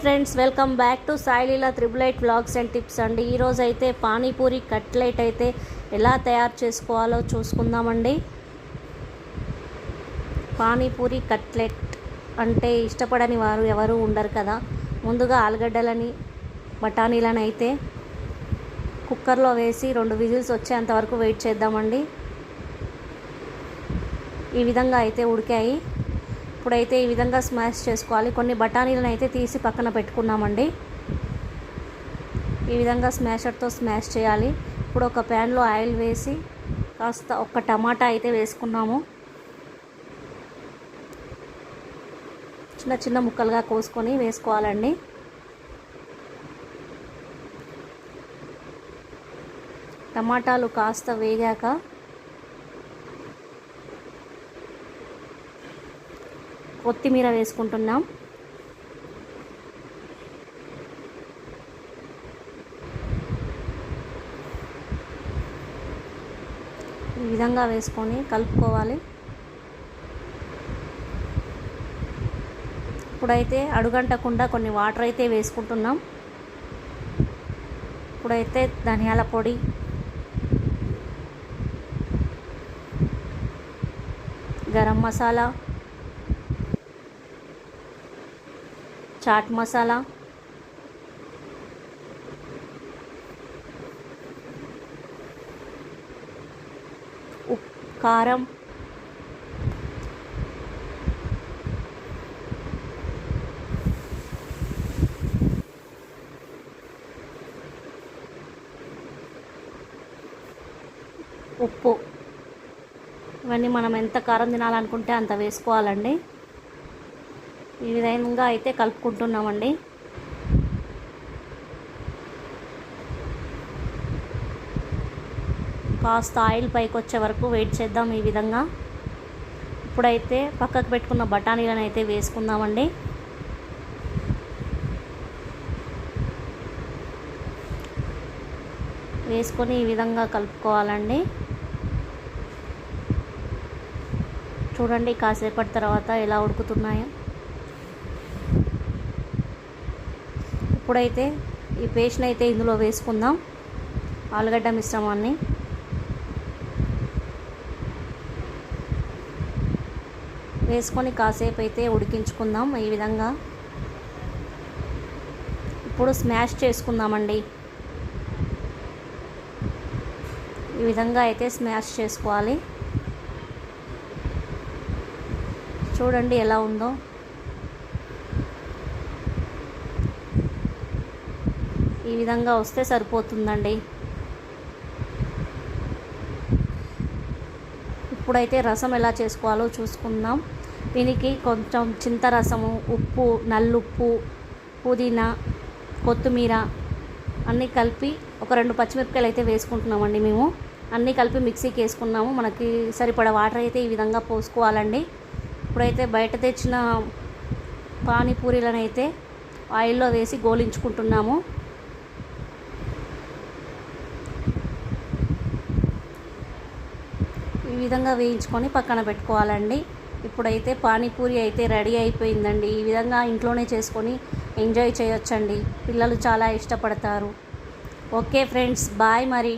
Friends, welcome back to Sai Leela 888 vlogs and tips అండి. ఈరోజు అయితే పానీపూరి కట్లెట్ అయితే ఎలా తయారు చేసుకోవాలో చూసుకుందామండి. పానీపూరి కట్లెట్ అంటే ఇష్టపడని వారు ఎవరు ఉండరు కదా. ముందుగా ఆలుగడ్డలని బఠానీలను అయితే కుక్కర్లో వేసి 2 విజిల్స్ వచ్చేంత వరకు వెయిట్ చేద్దామండి. ఈ విధంగా అయితే ఉడికాయి. ఇప్పుడైతే ఈ విధంగా స్మాష్ చేసుకోవాలి. కొన్ని బఠానీలను అయితే తీసి పక్కన పెట్టుకున్నామండి. ఈ విధంగా స్మాషర్తో స్మాష్ చేయాలి. ఇప్పుడు ఒక ప్యాన్లో ఆయిల్ వేసి కాస్త ఒక టమాటా అయితే వేసుకున్నాము. చిన్న చిన్న ముక్కలుగా కోసుకొని వేసుకోవాలండి. టమాటాలు కాస్త వేగాక కొత్తిమీర వేసుకుంటున్నాం. ఈ విధంగా వేసుకొని కలుపుకోవాలి. ఇప్పుడైతే అడుగంటకుండా కొన్ని వాటర్ అయితే వేసుకుంటున్నాం. ఇప్పుడైతే ధనియాల పొడి, గరం మసాలా, చాట్ మసాలా, కారం, ఉప్పు, ఇవన్నీ మనం ఎంత కారం తినాలనుకుంటే అంత వేసుకోవాలండి. ఈ విధంగా అయితే కలుపుకుంటున్నామండి. కాస్త ఆయిల్ పైకి వచ్చే వరకు వెయిట్ చేద్దాం. ఈ విధంగా ఇప్పుడైతే పక్కకు పెట్టుకున్న బఠానీలను అయితే వేసుకుందామండి. వేసుకొని ఈ విధంగా కలుపుకోవాలండి. చూడండి కాసేపటి తర్వాత ఎలా ఉడుకుతున్నాయో. ఇప్పుడైతే ఈ పేస్ట్ని అయితే ఇందులో వేసుకుందాం. ఆలుగడ్డ మిశ్రమాన్ని వేసుకొని కాసేపు అయితే ఉడికించుకుందాం. ఈ విధంగా ఇప్పుడు స్మాష్ చేసుకుందామండి. ఈ విధంగా అయితే స్మాష్ చేసుకోవాలి. చూడండి ఎలా ఉందో. ఈ విధంగా వస్తే సరిపోతుందండి. ఇప్పుడైతే రసం ఎలా చేసుకోవాలో చూసుకుందాం. దీనికి కొంచెం చింతరసము, ఉప్పు, నల్లుప్పు, పుదీనా, కొత్తిమీర అన్నీ కలిపి ఒక 2 పచ్చిమిరపకాయలు అయితే వేసుకుంటున్నామండి. మేము అన్నీ కలిపి మిక్సీకి వేసుకున్నాము. మనకి సరిపడా వాటర్ అయితే ఈ విధంగా పోసుకోవాలండి. ఇప్పుడైతే బయట తెచ్చిన పానీపూరీలను అయితే ఆయిల్లో వేసి గోలించుకుంటున్నాము. ఈ విధంగా వేయించుకొని పక్కన పెట్టుకోవాలండి. ఇప్పుడైతే పానీపూరి అయితే రెడీ అయిపోయిందండి. ఈ విధంగా ఇంట్లోనే చేసుకొని ఎంజాయ్ చేయొచ్చండి. పిల్లలు చాలా ఇష్టపడతారు. ఓకే ఫ్రెండ్స్, బాయ్ మరి.